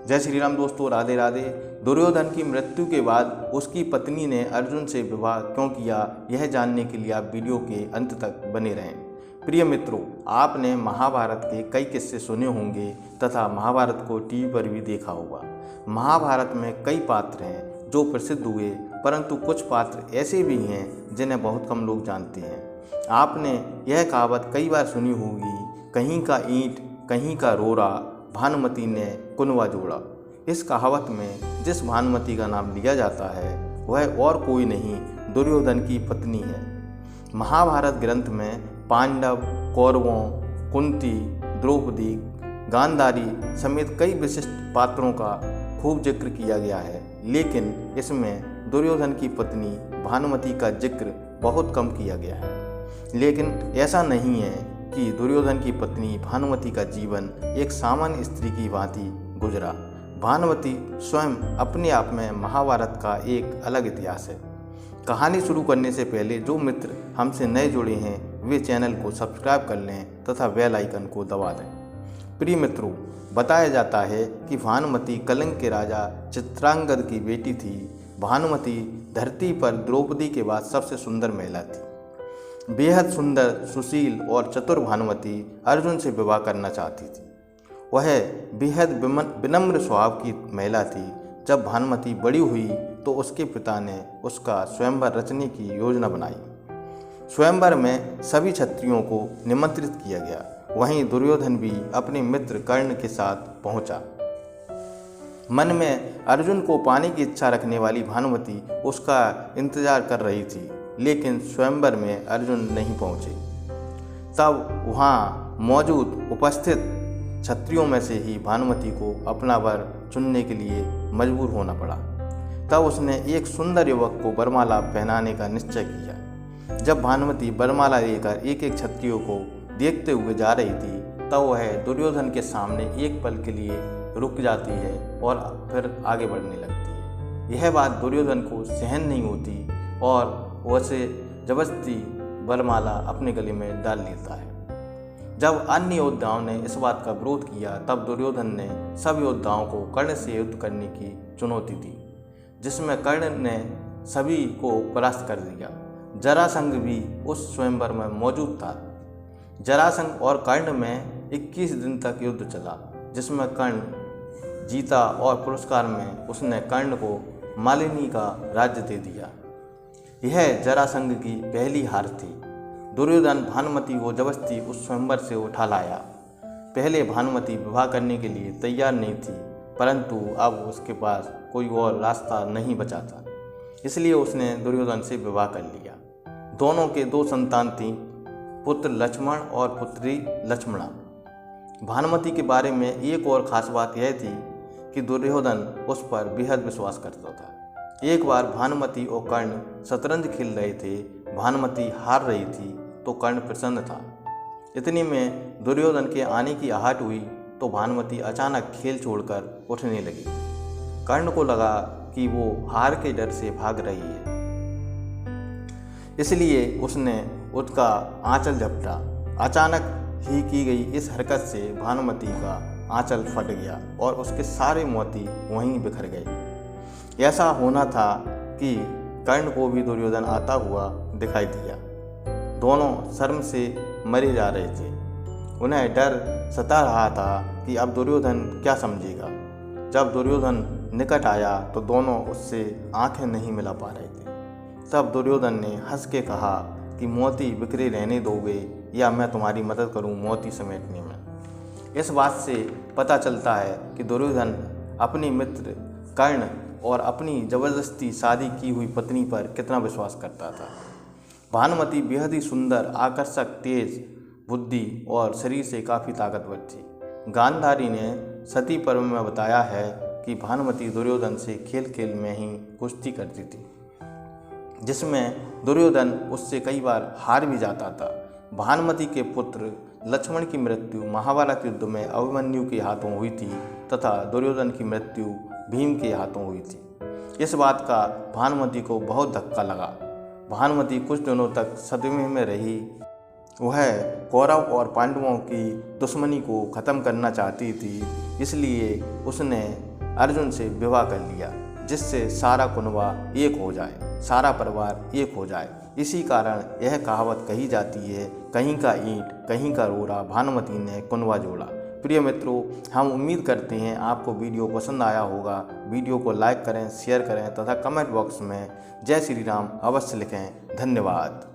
जय श्री राम दोस्तों, राधे राधे। दुर्योधन की मृत्यु के बाद उसकी पत्नी ने अर्जुन से विवाह क्यों किया, यह जानने के लिए आप वीडियो के अंत तक बने रहें। प्रिय मित्रों, आपने महाभारत के कई किस्से सुने होंगे तथा महाभारत को टीवी पर भी देखा होगा। महाभारत में कई पात्र हैं जो प्रसिद्ध हुए, परंतु कुछ पात्र ऐसे भी हैं जिन्हें बहुत कम लोग जानते हैं। आपने यह कहावत कई बार सुनी होगी, कहीं का ईंट कहीं का रोड़ा, भानुमति ने कुनवा जोड़ा। इस कहावत में जिस भानुमति का नाम लिया जाता है वह और कोई नहीं, दुर्योधन की पत्नी है। महाभारत ग्रंथ में पांडव, कौरवों, कुंती, द्रौपदी, गांधारी समेत कई विशिष्ट पात्रों का खूब जिक्र किया गया है, लेकिन इसमें दुर्योधन की पत्नी भानुमति का जिक्र बहुत कम किया गया है। लेकिन ऐसा नहीं है कि दुर्योधन की पत्नी भानुमति का जीवन एक सामान्य स्त्री की भांति गुजरा। भानुमति स्वयं अपने आप में महाभारत का एक अलग इतिहास है। कहानी शुरू करने से पहले जो मित्र हमसे नए जुड़े हैं वे चैनल को सब्सक्राइब कर लें तथा बेल आइकन को दबा दें। प्रिय मित्रों, बताया जाता है कि भानुमति कलिंग के राजा चित्रांगद की बेटी थी। भानुमति धरती पर द्रौपदी के बाद सबसे सुंदर महिला थी। बेहद सुंदर, सुशील और चतुर भानुमति अर्जुन से विवाह करना चाहती थी। वह बेहद विनम्र स्वभाव की महिला थी। जब भानुमति बड़ी हुई तो उसके पिता ने उसका स्वयंवर रचने की योजना बनाई। स्वयंवर में सभी क्षत्रियों को निमंत्रित किया गया। वहीं दुर्योधन भी अपने मित्र कर्ण के साथ पहुंचा। मन में अर्जुन को पाने की इच्छा रखने वाली भानुमति उसका इंतजार कर रही थी, लेकिन स्वयंवर में अर्जुन नहीं पहुंचे। तब वहां मौजूद उपस्थित क्षत्रियों में से ही भानुमति को अपना वर चुनने के लिए मजबूर होना पड़ा। तब उसने एक सुंदर युवक को वरमाला पहनाने का निश्चय किया। जब भानुमति वरमाला लेकर एक एक क्षत्रियों को देखते हुए जा रही थी, तब वह दुर्योधन के सामने एक पल के लिए रुक जाती है और फिर आगे बढ़ने लगती है। यह बात दुर्योधन को सहन नहीं होती और वैसे जबरदस्ती वरमाला अपने गले में डाल लेता है। जब अन्य योद्धाओं ने इस बात का विरोध किया, तब दुर्योधन ने सब योद्धाओं को कर्ण से युद्ध करने की चुनौती दी, जिसमें कर्ण ने सभी को परास्त कर दिया। जरासंध भी उस स्वयंवर में मौजूद था। जरासंध और कर्ण में 21 दिन तक युद्ध चला, जिसमें कर्ण जीता और पुरस्कार में उसने कर्ण को मालिनी का राज्य दे दिया। यह जरासंध की पहली हार थी। दुर्योधन भानुमति को जबरदस्ती उस स्वयंवर से उठा लाया। पहले भानुमति विवाह करने के लिए तैयार नहीं थी, परंतु अब उसके पास कोई और रास्ता नहीं बचा था, इसलिए उसने दुर्योधन से विवाह कर लिया। दोनों के 2 संतान थीं, पुत्र लक्ष्मण और पुत्री लक्ष्मणा। भानुमति के बारे में एक और ख़ास बात यह थी कि दुर्योधन उस पर बेहद विश्वास करता था। एक बार भानुमति और कर्ण शतरंज खेल रहे थे। भानुमति हार रही थी तो कर्ण प्रसन्न था। इतने में दुर्योधन के आने की आहट हुई तो भानुमति अचानक खेल छोड़कर उठने लगी। कर्ण को लगा कि वो हार के डर से भाग रही है, इसलिए उसने उसका आंचल झपटा। अचानक ही की गई इस हरकत से भानुमति का आंचल फट गया और उसके सारे मोती वहीं बिखर गए। ऐसा होना था कि कर्ण को भी दुर्योधन आता हुआ दिखाई दिया। दोनों शर्म से मरे जा रहे थे। उन्हें डर सता रहा था कि अब दुर्योधन क्या समझेगा। जब दुर्योधन निकट आया तो दोनों उससे आंखें नहीं मिला पा रहे थे। तब दुर्योधन ने हंस के कहा कि मोती बिखरे रहने दोगे या मैं तुम्हारी मदद करूं मोती समेटने में। इस बात से पता चलता है कि दुर्योधन अपने मित्र कर्ण और अपनी जबरदस्ती शादी की हुई पत्नी पर कितना विश्वास करता था। भानुमति बेहद ही सुंदर, आकर्षक, तेज बुद्धि और शरीर से काफ़ी ताकतवर थी। गांधारी ने सती पर्व में बताया है कि भानुमति दुर्योधन से खेल खेल में ही कुश्ती करती थी, जिसमें दुर्योधन उससे कई बार हार भी जाता था। भानुमति के पुत्र लक्ष्मण की मृत्यु महाभारत युद्ध में अभिमन्यु के हाथों हुई थी तथा दुर्योधन की मृत्यु भीम के हाथों हुई थी। इस बात का भानुमति को बहुत धक्का लगा। भानुमति कुछ दिनों तक सदमे में रही। वह कौरव और पांडवों की दुश्मनी को ख़त्म करना चाहती थी, इसलिए उसने अर्जुन से विवाह कर लिया, जिससे सारा कुनबा एक हो जाए, सारा परिवार एक हो जाए। इसी कारण यह कहावत कही जाती है, कहीं का ईंट कहीं का रोड़ा, भानुमति ने कुनबा जोड़ा। प्रिय मित्रों, हम उम्मीद करते हैं आपको वीडियो पसंद आया होगा। वीडियो को लाइक करें, शेयर करें तथा कमेंट बॉक्स में जय श्री राम अवश्य लिखें। धन्यवाद।